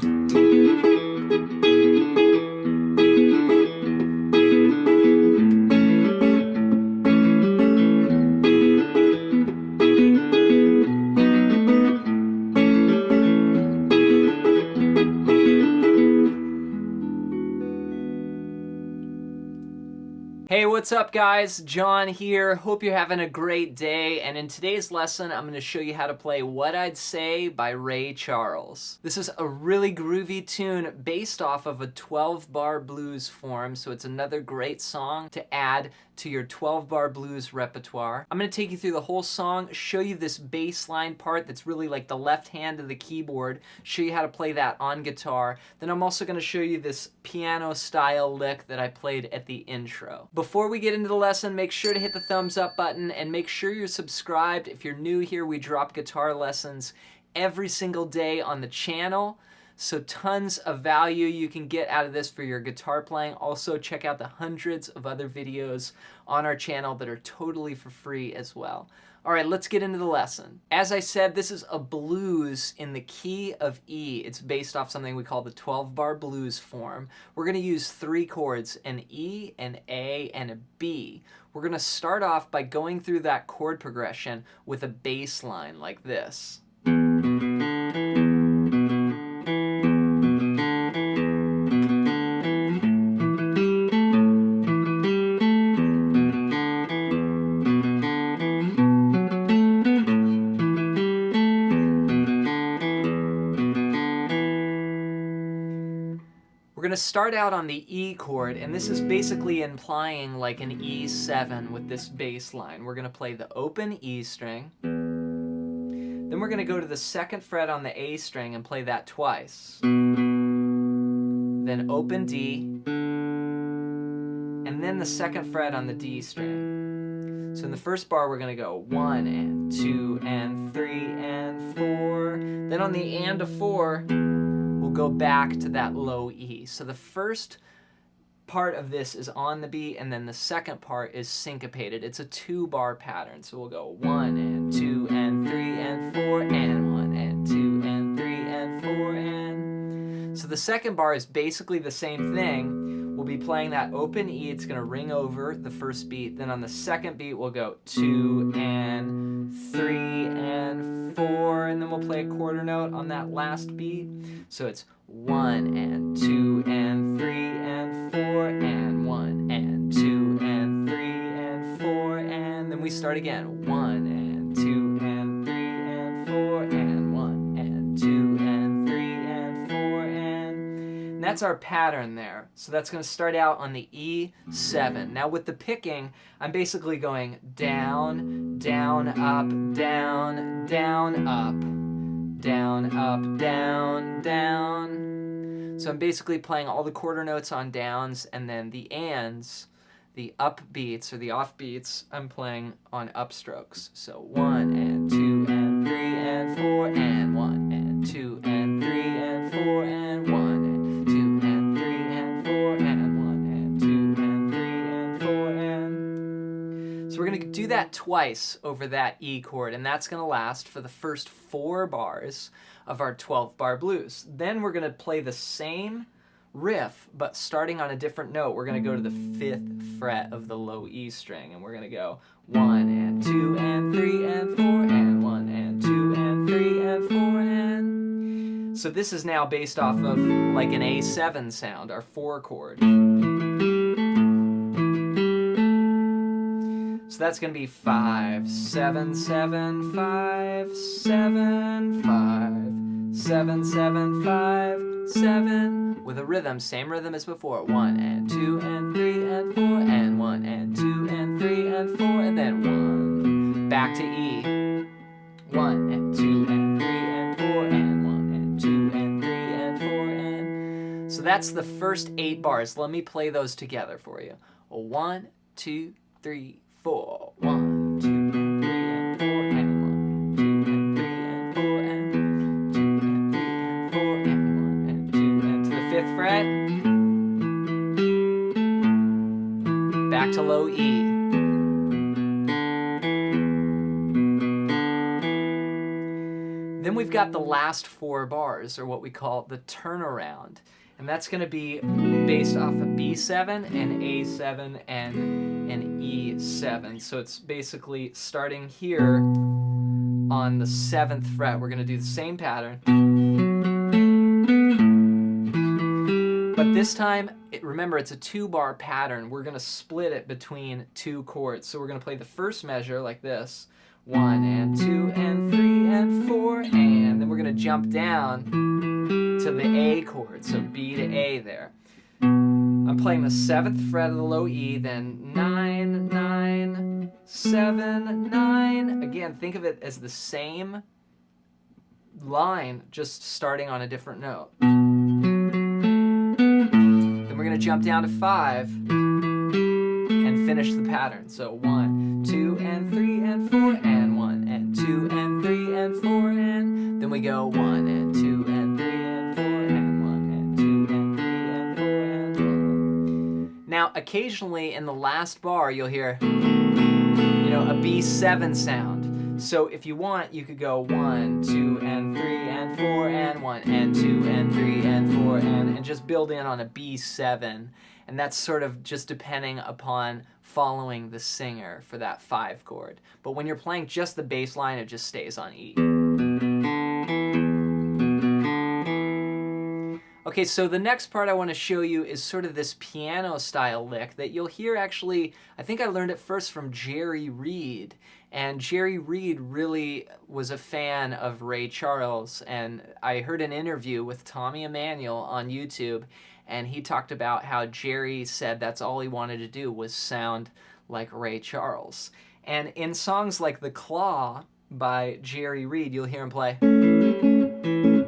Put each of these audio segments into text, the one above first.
Hey, what's up guys? John here. Hope you're having a great day, and in today's lesson I'm going to show you how to play What I'd Say by Ray Charles. This is a really groovy tune based off of a 12-bar blues form, so it's another great song to add to your 12-bar blues repertoire. I'm going to take you through the whole song, show you this bass line part that's really like the left hand of the keyboard, show you how to play that on guitar. Then I'm also going to show you this piano style lick that I played at the intro. Before we get into the lesson, make sure to hit the thumbs up button and make sure you're subscribed. If you're new here, we drop guitar lessons every single day on the channel. So tons of value you can get out of this for your guitar playing. Also, check out the hundreds of other videos on our channel that are totally for free as well. All right, let's get into the lesson. As I said, this is a blues in the key of E. It's based off something we call the 12-bar blues form. We're going to use 3 chords, an E, an A, and a B. We're going to start off by going through that chord progression with a bass line like this. We're going to start out on the E chord, and this is basically implying like an E7 with this bass line. We're going to play the open E string, then we're going to go to the 2nd fret on the A string and play that twice, then open D, and then the 2nd fret on the D string. So in the first bar we're going to go 1 and 2 and 3 and 4, then on the and of 4 we'll go back to that low E. So the first part of this is on the beat, and then the second part is syncopated. It's a 2-bar pattern. So we'll go 1 and 2 and 3 and 4 and 1 and 2 and 3 and 4 and... So the second bar is basically the same thing. We'll be playing that open E. It's going to ring over the first beat. Then on the second beat we'll go 2 and 3 and 4, and then we'll play a quarter note on that last beat. So it's 1 and 2 and 3 and 4 and 1 and 2 and 3 and 4, and then we start again. 1 and 2 and 3 and 4 and 1 and 2 and 3 and 4 and that's our pattern there. So that's going to start out on the E7. Now with the picking, I'm basically going down, down, up, down, down, up, down, up, down, down. So I'm basically playing all the quarter notes on downs, and then the ands, the up beats or the off beats, I'm playing on upstrokes. So 1 and 2 and 3 and 4 and 1 and 2 and 3 and 4 and 1 and 2 and 3 and 4 and 1 and 2 and 3 and 4 and... So we're going to do that twice over that E chord, and that's going to last for the first 4 bars of our 12-bar blues. Then we're going to play the same riff, but starting on a different note. We're going to go to the 5th fret of the low E string, and we're going to go 1 and 2 and 3 and 4 and 1 and 2 and 3 and 4 and... So this is now based off of like an A7 sound, our 4 chord. So that's going to be 5, 7, 7, 5, 7, 5, 7, 7, 5, 7, with a rhythm, same rhythm as before. 1 and 2 and 3 and 4 and 1 and 2 and 3 and 4 and then 1. Back to E. 1 and 2 and 3 and 4 and 1 and 2 and 3 and 4 and... So that's the first 8 bars. Let me play those together for you. 1, 2, 3, 4. 1, 2, and 3 and 4 and 1, 2 and 3 and 4 and 2 and 3 and 4 and 1 and 2 and to the 5th fret. Back to low E. Then we've got the last 4 bars, or what we call the turnaround. And that's going to be based off of B7 and A7 and an E7. So it's basically starting here on the 7th fret. We're going to do the same pattern. But this time, remember, it's a 2-bar pattern. We're going to split it between 2 chords. So we're going to play the first measure like this. 1 and 2 and 3 and 4, and then we're going to jump down to the A chord, so B to A there. I'm playing the 7th fret of the low E, then 9, 9, 7, 9. Again, think of it as the same line, just starting on a different note. Then we're going to jump down to 5 and finish the pattern. So 1, 2, and 3, and 4, and 1, and 2, and 3, and 4, and then we go 1, and 2, and 3, and 4, and 1, and 2, and 3, and 4, and 1. Now, occasionally in the last bar, you'll hear, a B7 sound. So if you want, you could go 1, 2, and 3, and 4, and 1, and 2, and 3, and 4, and just build in on a B7. And that's sort of just depending upon following the singer for that 5 chord. But when you're playing just the bass line, it just stays on E. Okay, so the next part I want to show you is sort of this piano style lick that you'll hear actually, I think I learned it first from Jerry Reed. And Jerry Reed really was a fan of Ray Charles. And I heard an interview with Tommy Emmanuel on YouTube, and he talked about how Jerry said that's all he wanted to do was sound like Ray Charles. And in songs like The Claw by Jerry Reed, you'll hear him play. And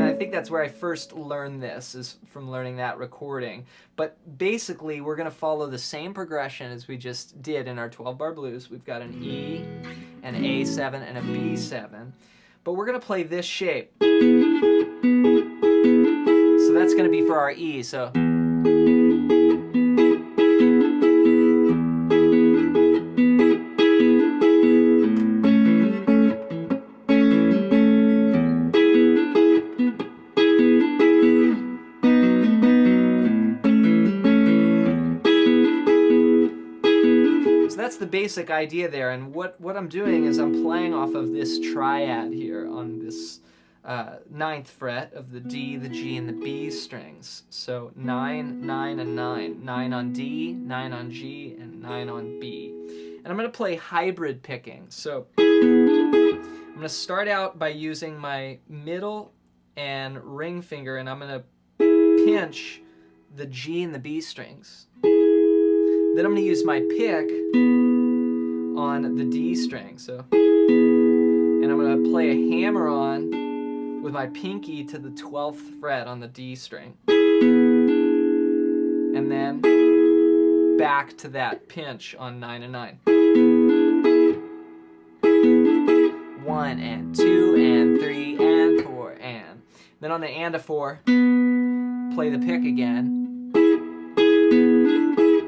I think that's where I first learned this, is from learning that recording. But basically, we're going to follow the same progression as we just did in our 12-bar blues. We've got an E, an A7, and a B7. But we're going to play this shape. So that's going to be for our E. So that's the basic idea there. And what I'm doing is I'm playing off of this triad here on this 9th fret of the D, the G, and the B strings. So 9, 9, and 9. 9 on D, 9 on G, and 9 on B. And I'm going to play hybrid picking. So I'm going to start out by using my middle and ring finger, and I'm going to pinch the G and the B strings. Then I'm going to use my pick on the D string. So, and I'm going to play a hammer on with my pinky to the 12th fret on the D string. And then back to that pinch on 9 and 9. 1 and 2 and 3 and 4 and. Then on the and a 4, play the pick again.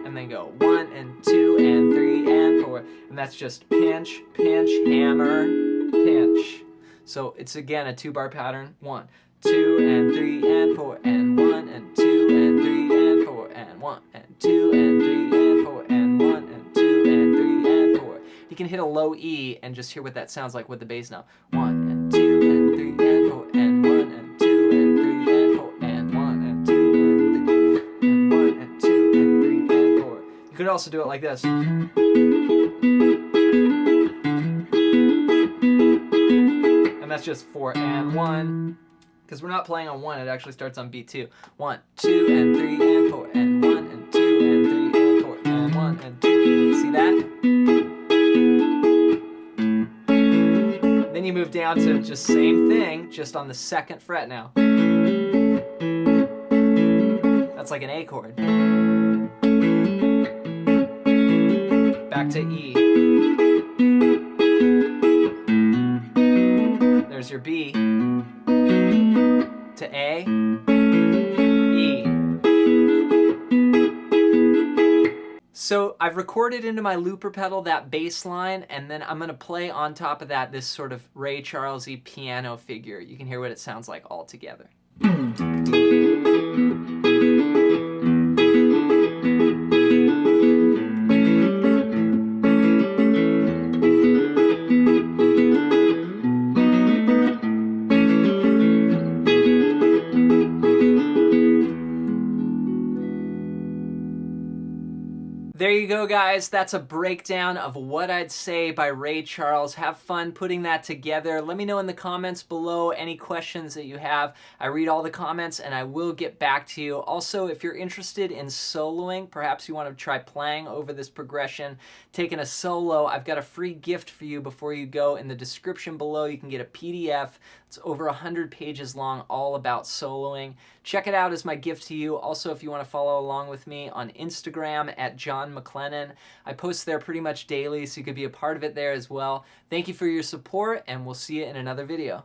And then go 1 and 2 and 3 and 4. And that's just pinch, pinch, hammer, pinch. So it's again a 2-bar pattern. 1, 2, and 3, and 4, and 1, and 2, and 3, and 4, and 1, and 2, and 3, and 4, and 1, and 2, and 3, and 4. You can hit a low E and just hear what that sounds like with the bass now. 1, and 2, and 3, and 4, and 1, and 2, and 3, and 4, and 1, and 2, and 3, and 1, and 2, and 3, and 4. You could also do it like this. And that's just 4 and 1. Because we're not playing on 1, it actually starts on B2. 1, 2, and 3, and 4, and 1, and 2, and 3, and 4, and 1, and 2. See that? Then you move down to just same thing, just on the 2nd fret now. That's like an A chord. Back to E. There's your B. To A, E. So I've recorded into my looper pedal that bass line, and then I'm going to play on top of that this sort of Ray Charles-y piano figure. You can hear what it sounds like all together. There you go, guys. That's a breakdown of What I'd Say by Ray Charles. Have fun putting that together. Let me know in the comments below any questions that you have. I read all the comments and I will get back to you. Also, if you're interested in soloing, perhaps you want to try playing over this progression, taking a solo, I've got a free gift for you before you go. In the description below, you can get a PDF. It's over 100 pages long, all about soloing. Check it out as my gift to you. Also, if you want to follow along with me on Instagram at MacLennan, I post there pretty much daily, so you could be a part of it there as well. Thank you for your support, and we'll see you in another video.